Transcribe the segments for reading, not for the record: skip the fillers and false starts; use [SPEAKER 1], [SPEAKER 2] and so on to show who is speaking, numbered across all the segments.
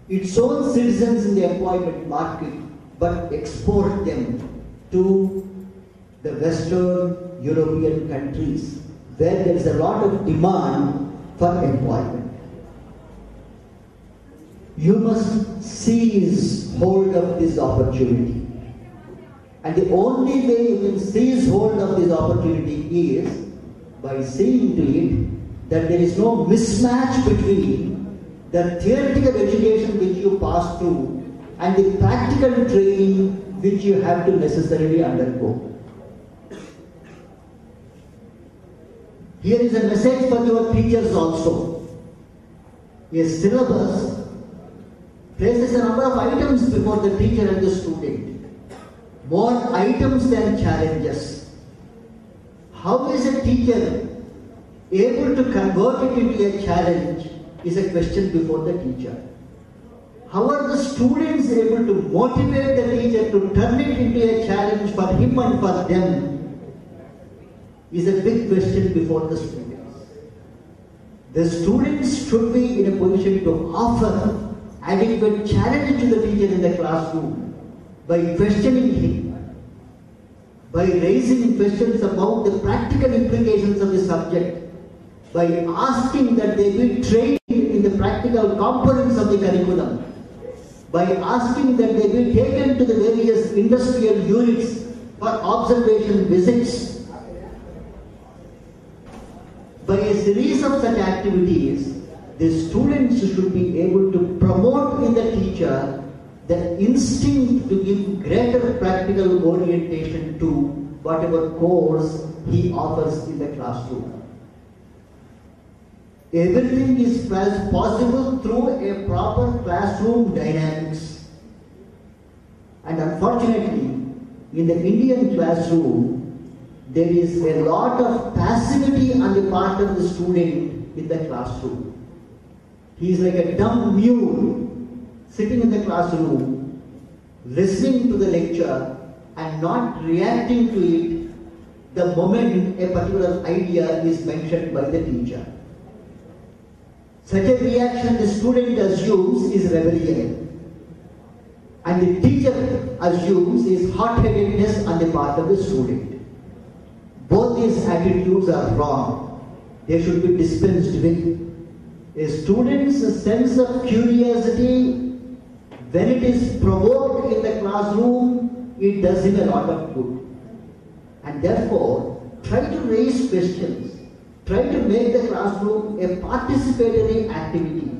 [SPEAKER 1] its own citizens in the employment market, but export them to the Western European countries, where there is a lot of demand for employment. You must seize hold of this opportunity. And the only way you can seize hold of this opportunity is by seeing to it that there is no mismatch between the theoretical education which you pass through and the practical training which you have to necessarily undergo. Here is a message for your teachers also. A syllabus places a number of items before the teacher and the student. More items than challenges. How is a teacher able to convert it into a challenge is a question before the teacher. How are the students able to motivate the teacher to turn it into a challenge for him and for them is a big question before the students. The students should be in a position to offer adequate challenge to the teacher in the classroom by questioning him, by raising questions about the practical implications of the subject, by asking that they be trained in the practical components of the curriculum, by asking that they be taken to the various industrial units for observation visits. By a series of such activities, the students should be able to promote in the teacher the instinct to give greater practical orientation to whatever course he offers in the classroom. Everything is possible through a proper classroom dynamics. And unfortunately, in the Indian classroom, there is a lot of passivity on the part of the student in the classroom. He is like a dumb mule sitting in the classroom, listening to the lecture and not reacting to it the moment a particular idea is mentioned by the teacher. Such a reaction the student assumes is rebellion, and the teacher assumes is hot-headedness on the part of the student. Both these attitudes are wrong. They should be dispensed with. A student's sense of curiosity, when it is provoked in the classroom, it does him a lot of good. And therefore, try to raise questions. Try to make the classroom a participatory activity.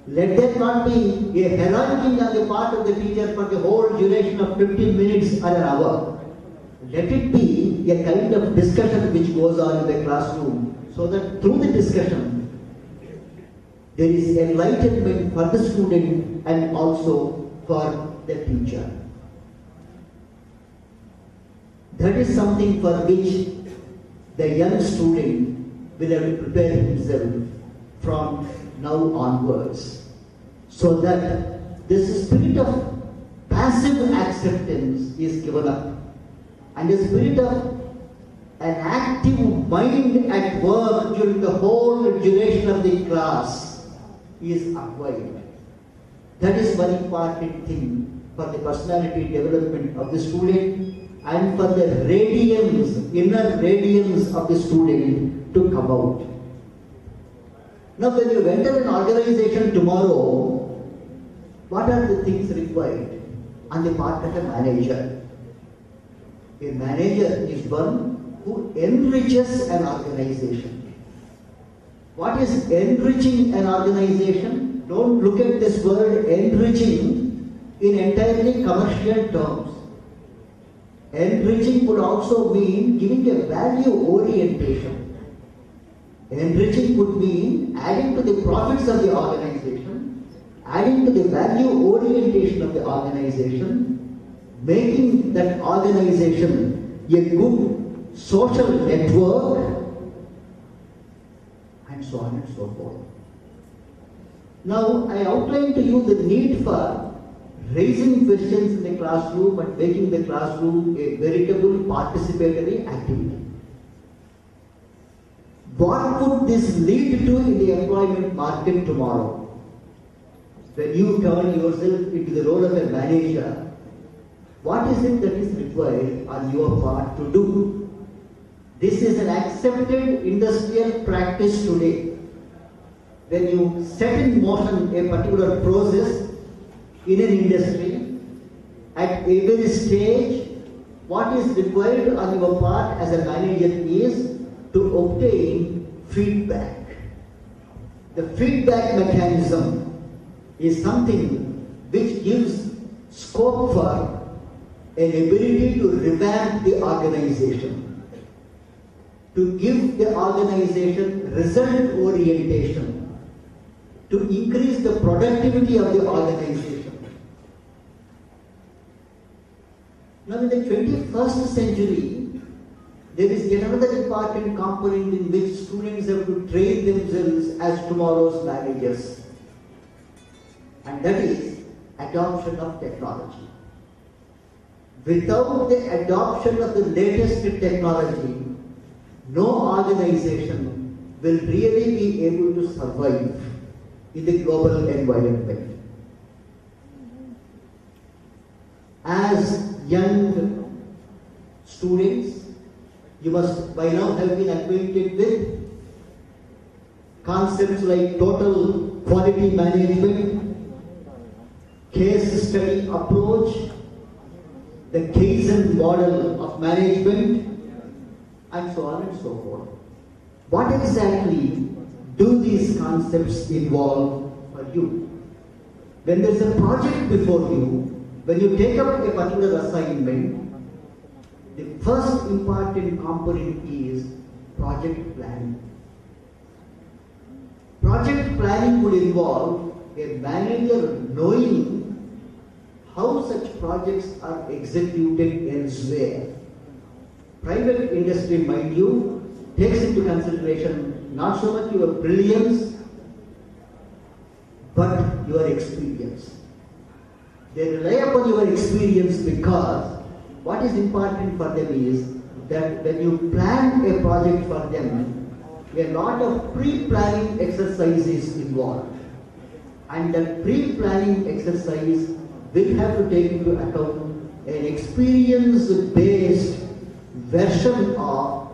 [SPEAKER 1] Let there not be a hierarchy on the part of the teacher for the whole duration of 15 minutes or an hour. Let it be a kind of discussion which goes on in the classroom, so that through the discussion, there is enlightenment for the student and also for the teacher. That is something for which the young student will have to prepare himself from now onwards, so that this spirit of passive acceptance is given up, and the spirit of an active mind at work during the whole duration of the class is acquired. That is one important thing for the personality development of the student and for the radiance, inner radiance of the student to come out. Now when you enter an organization tomorrow, what are the things required on the part of a manager? A manager is one who enriches an organization. What is enriching an organization? Don't look at this word enriching in entirely commercial terms. Enriching would also mean giving a value orientation. Enriching would mean adding to the profits of the organization, adding to the value orientation of the organization, making that organization a good social network, and so on and so forth. Now, I outlined to you the need for raising questions in the classroom and making the classroom a veritable participatory activity. What would this lead to in the employment market tomorrow? when you turn yourself into the role of a manager, what is it that is required on your part to do? This is an accepted industrial practice today. When you set in motion a particular process in an industry, at every stage, what is required on your part as a manager is to obtain feedback. The feedback mechanism is something which gives scope for an ability to revamp the organization, to give the organization result orientation, to increase the productivity of the organization. Now in the 21st century, there is yet another important component in which students have to train themselves as tomorrow's managers. And that is adoption of technology. Without the adoption of the latest technology, no organization will really be able to survive in the global environment. As young students, you must by now have been acquainted with concepts like total quality management, case study approach, the Kaizen model of management, and so on and so forth. What exactly do these concepts involve for you? When there is a project before you, when you take up a particular assignment, the first important component is project planning. Project planning would involve a manager knowing how such projects are executed elsewhere. Private industry, mind you, takes into consideration not so much your brilliance, but your experience. They rely upon your experience because what is important for them is that when you plan a project for them, a lot of pre-planning exercise is involved. And that pre-planning exercise will have to take into account an experience-based version of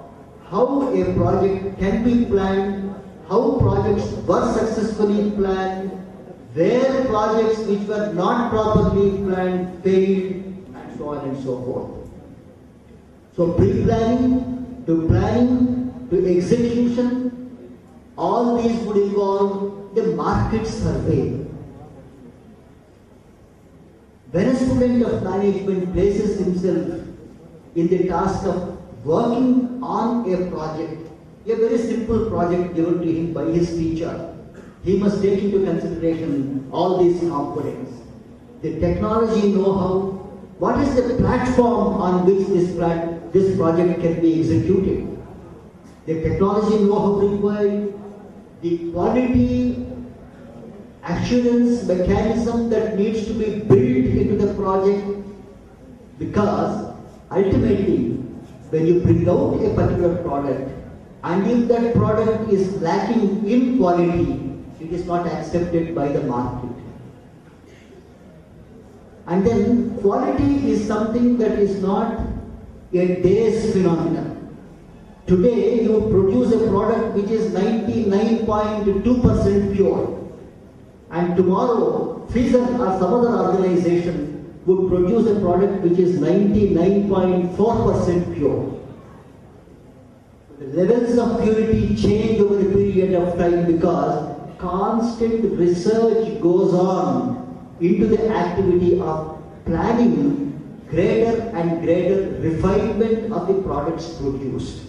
[SPEAKER 1] how a project can be planned, how projects were successfully planned, where projects which were not properly planned failed, and so on and so forth. So pre-planning to planning to execution, all these would involve the market survey. When a student of management places himself in the task of working on a project, a very simple project given to him by his teacher, he must take into consideration all these components. The technology know-how, what is the platform on which this project can be executed? The technology know-how required, the quality assurance mechanism that needs to be built into the project, because ultimately when you bring out a particular product and if that product is lacking in quality, it is not accepted by the market. And then quality is something that is not a day's phenomenon. Today you produce a product which is 99.2% pure, and tomorrow Pfizer or some other organization would produce a product which is 99.4% pure. The levels of purity change over a period of time because constant research goes on into the activity of planning greater and greater refinement of the products produced.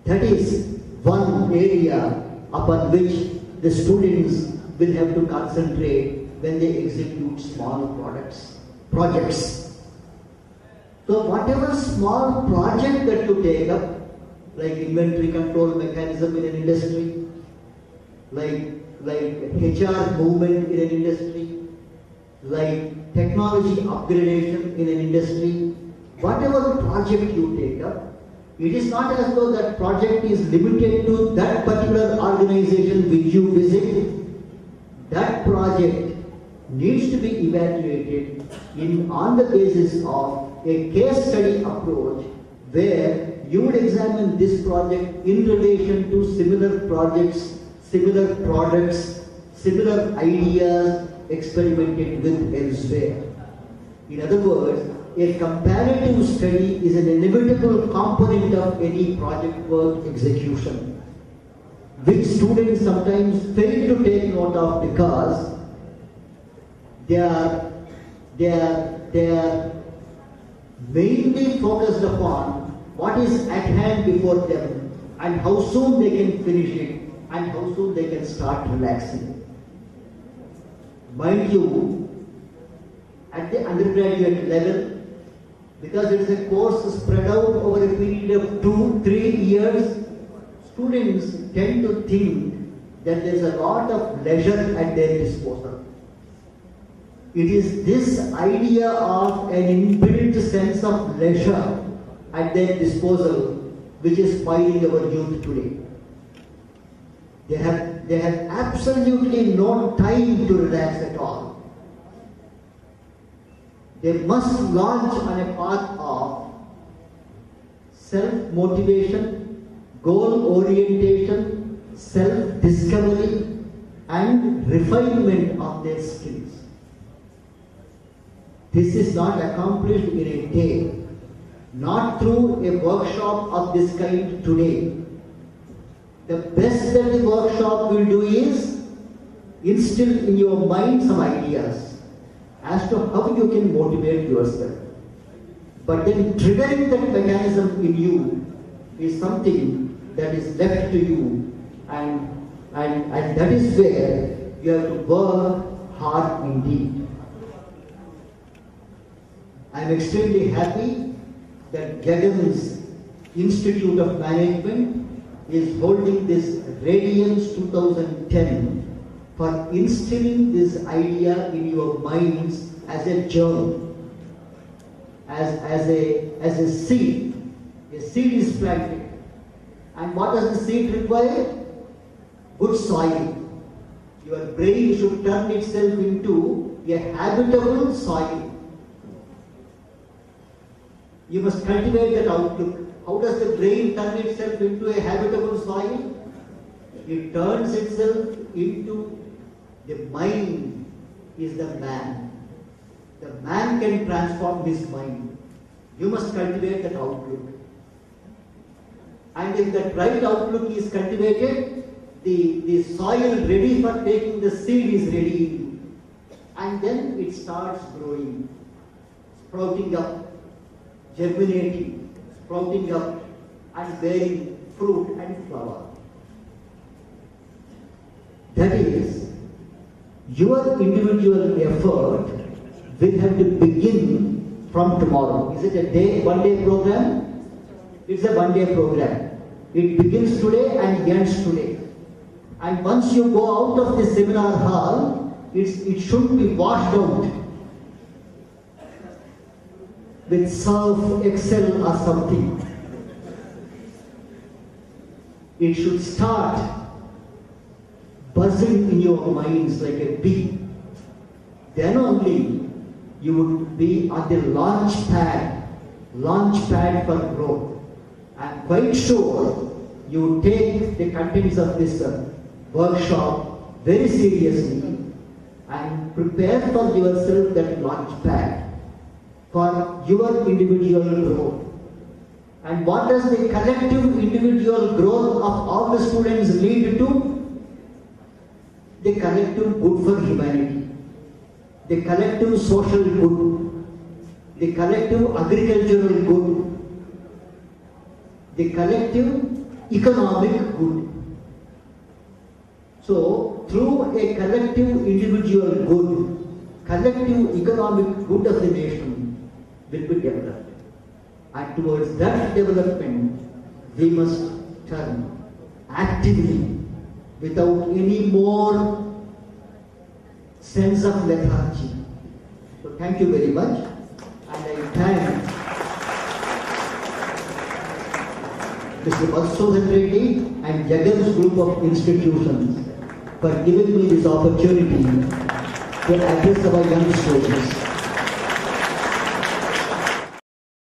[SPEAKER 1] That is one area upon which the students will have to concentrate when they execute small projects. So whatever small project that you take up, like inventory control mechanism in an industry, like HR movement in an industry, like technology upgradation in an industry, whatever project you take up, it is not as though that project is limited to that particular organization which you visit. That that project needs to be evaluated on the basis of a case study approach where you would examine this project in relation to similar projects, similar products, similar ideas experimented with elsewhere. In other words, a comparative study is an inevitable component of any project work execution, which students sometimes fail to take note of because they are mainly focused upon what is at hand before them and how soon they can finish it and how soon they can start relaxing. Mind you, at the undergraduate level, because it is a course spread out over a period of 2-3 years, students tend to think that there is a lot of leisure at their disposal. It is this idea of an inbuilt sense of leisure at their disposal which is spoiling our youth today. They have absolutely no time to relax at all. They must launch on a path of self-motivation, goal-orientation, self-discovery, and refinement of their skills. This is not accomplished in a day, not through a workshop of this kind today. The best that the workshop will do is instill in your mind some ideas as to how you can motivate yourself. But then triggering that mechanism in you is something that is left to you, and that is where you have to work hard indeed. I am extremely happy that JAGAN'S Institute of Management is holding this Radiance 2010 for instilling this idea in your minds as a germ, as a seed. A seed is planted. And what does the seed require? Good soil. Your brain should turn itself into a habitable soil. You must cultivate that outlook. How does the brain turn itself into a habitable soil? It turns itself into the mind is the man. The man can transform his mind. You must cultivate that outlook. And if that right outlook is cultivated, the soil ready for taking the seed is ready in you. And then it starts growing, sprouting up, germinating, sprouting up, and bearing fruit and flower. That is, your individual effort will have to begin from tomorrow. Is it a one-day program? It's a one-day program. It begins today and ends today. And once you go out of the seminar hall, it should be washed out with Surf Excel or something. It should start buzzing in your minds like a bee. Then only you would be on the launch pad for growth. I'm quite sure you would take the contents of this workshop very seriously and prepare for yourself that launch pad for your individual growth. And what does the collective individual growth of all the students lead to? The collective good for humanity, the collective social good, the collective agricultural good, the collective economic good. So, through a collective individual good, collective economic good of the nation will be developed. And towards that development, we must turn actively, without any more sense of lethargy. So thank you very much, and I thank Mr. Visweswara Rao and JAGAN'S group of institutions for giving me this opportunity to address our young students.